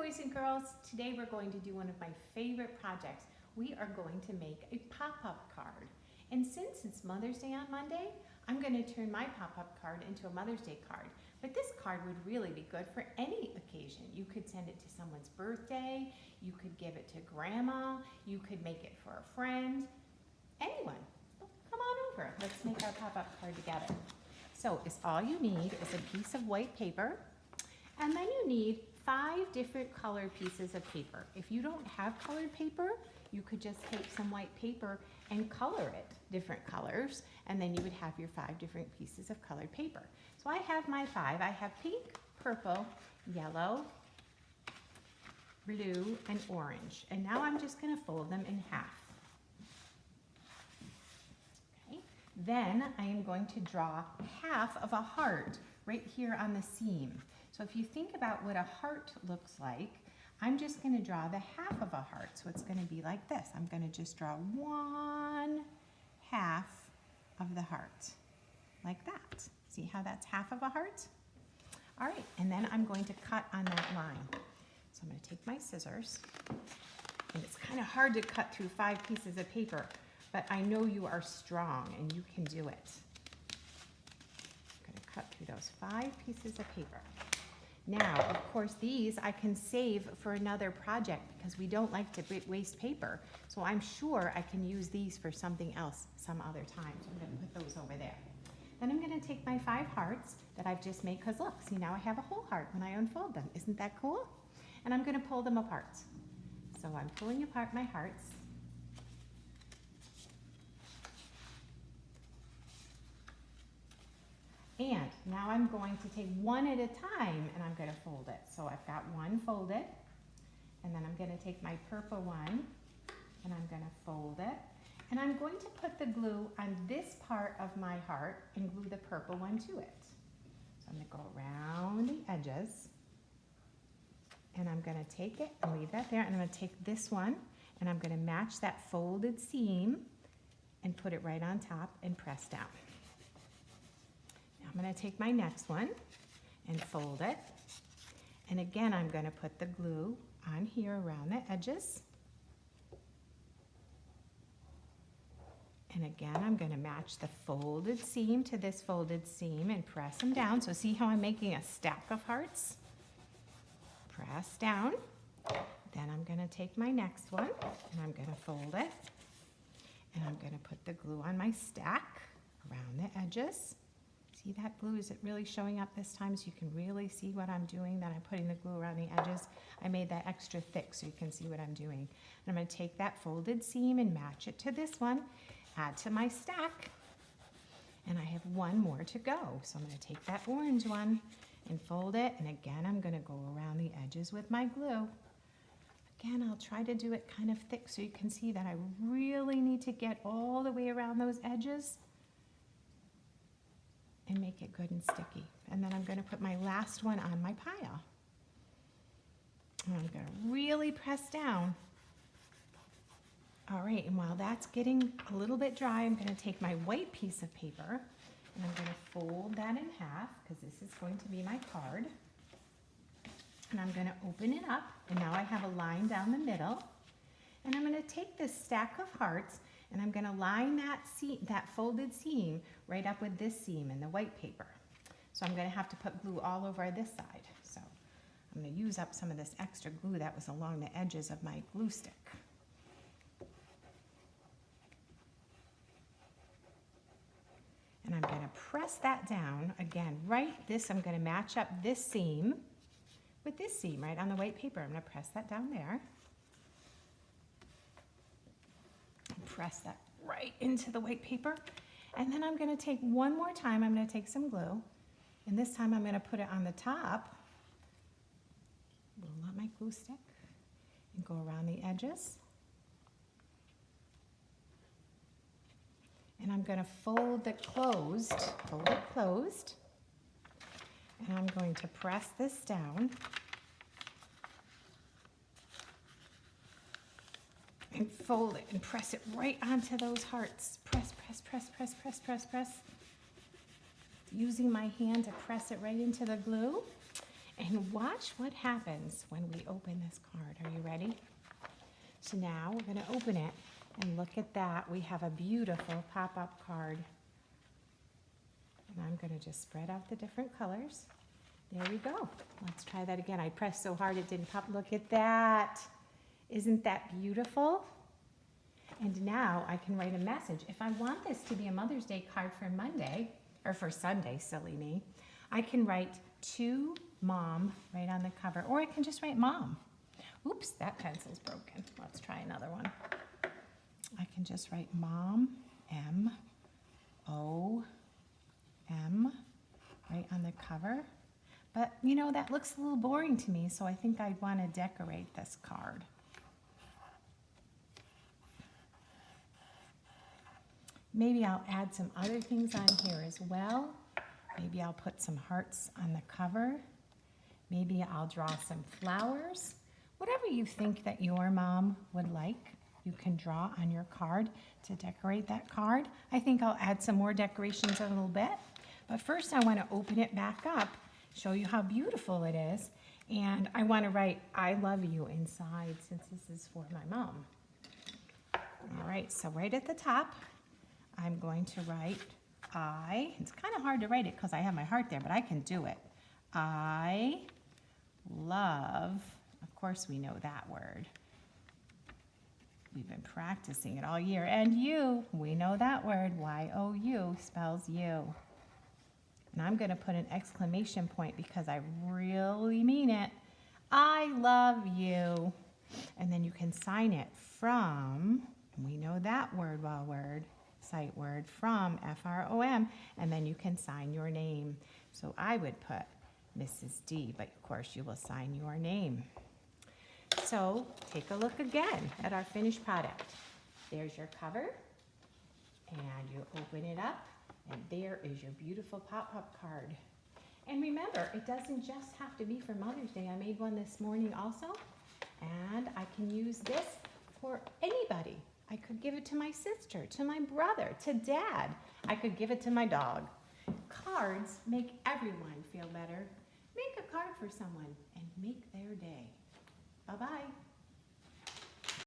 boys and girls. Today we're going to do one of my favorite projects. We are going to make a pop-up card. And since it's Mother's Day on Monday, I'm going to turn my pop-up card into a Mother's Day card. But this card would really be good for any occasion. You could send it to someone's birthday, you could give it to grandma, you could make it for a friend, anyone. Come on over, let's make our pop-up card together. So all you need is a piece of white paper, and then you need 5 different colored pieces of paper. If you don't have colored paper, you could just take some white paper and color it different colors, and then you would have your 5 different pieces of colored paper. So I have my 5. I have pink, purple, yellow, blue, and orange. And now I'm just going to fold them in half. Okay. Then I am going to draw half of a heart right here on the seam. So if you think about what a heart looks like, I'm just going to draw the half of a heart. So it's going to be like this. I'm going to just draw 1/2 of the heart, like that. See how that's half of a heart? All right, and then I'm going to cut on that line. So I'm going to take my scissors, and it's kind of hard to cut through 5 pieces of paper, but I know you are strong and you can do it. I'm going to cut through those 5 pieces of paper. Now, of course, these I can save for another project because we don't like to waste paper. So I'm sure I can use these for something else some other time. So I'm going to put those over there. Then I'm going to take my 5 hearts that I've just made, because look, see, now I have a whole heart when I unfold them. Isn't that cool? And I'm going to pull them apart. So I'm pulling apart my hearts. And now I'm going to take one at a time and I'm going to fold it. So I've got one folded, and then I'm going to take my purple one and I'm going to fold it. And I'm going to put the glue on this part of my heart and glue the purple one to it. So I'm going to go around the edges, and I'm going to take it and leave that there. And I'm going to take this one and I'm going to match that folded seam and put it right on top and press down. I'm going to take my next one and fold it. And again, I'm going to put the glue on here around the edges. And again, I'm going to match the folded seam to this folded seam and press them down. So see how I'm making a stack of hearts? Press down. Then I'm going to take my next one and I'm going to fold it. And I'm going to put the glue on my stack around the edges. See that glue? Is it really showing up this time so you can really see what I'm doing, that I'm putting the glue around the edges? I made that extra thick so you can see what I'm doing. And I'm going to take that folded seam and match it to this one, add to my stack, and I have one more to go. So I'm going to take that orange one and fold it, and again I'm going to go around the edges with my glue. Again, I'll try to do it kind of thick so you can see that I really need to get all the way around those edges and make it good and sticky. And then I'm going to put my last one on my pile. And I'm going to really press down. All right, and while that's getting a little bit dry, I'm going to take my white piece of paper and I'm going to fold that in half, because this is going to be my card. And I'm going to open it up, and now I have a line down the middle. And I'm going to take this stack of hearts and I'm going to line that folded seam right up with this seam in the white paper. So I'm going to have to put glue all over this side. So I'm going to use up some of this extra glue that was along the edges of my glue stick. And I'm going to press that down. Again, I'm going to match up this seam with this seam right on the white paper. I'm going to press that down there. Press that right into the white paper. And then I'm going to take one more time, I'm going to take some glue, and this time I'm going to put it on the top, roll out my glue stick, and go around the edges. And I'm going to fold it closed, and I'm going to press this down. And fold it and press it right onto those hearts. Press, press, press, press, press, press, press. Using my hand to press it right into the glue. And watch what happens when we open this card. Are you ready? So now we're going to open it, and look at that. We have a beautiful pop-up card. And I'm going to just spread out the different colors. There we go. Let's try that again. I pressed so hard it didn't pop. Look at that. Isn't that beautiful? And now I can write a message. If I want this to be a Mother's Day card for Monday, or for Sunday, silly me, I can write to Mom right on the cover, or I can just write Mom. Oops, that pencil's broken. Let's try another one. I can just write Mom, M-O-M, right on the cover. But, you know, that looks a little boring to me, so I think I'd want to decorate this card. Maybe I'll add some other things on here as well. Maybe I'll put some hearts on the cover. Maybe I'll draw some flowers. Whatever you think that your mom would like, you can draw on your card to decorate that card. I think I'll add some more decorations in a little bit. But first I want to open it back up, show you how beautiful it is. And I want to write, I love you inside, since this is for my mom. All right, so right at the top, I'm going to write it's kind of hard to write it because I have my heart there, but I can do it. I love, of course we know that word. We've been practicing it all year. And you, we know that word. Y-O-U spells you. And I'm going to put an exclamation point because I really mean it. I love you. And then you can sign it from, we know that word, sight word, from, F-R-O-M, and then you can sign your name. So I would put Mrs. D, but of course you will sign your name. So take a look again at our finished product. There's your cover, and you open it up, and there is your beautiful pop-up card. And remember, it doesn't just have to be for Mother's Day. I made one this morning also, and I can use this for anybody. I could give it to my sister, to my brother, to Dad. I could give it to my dog. Cards make everyone feel better. Make a card for someone and make their day. Bye-bye.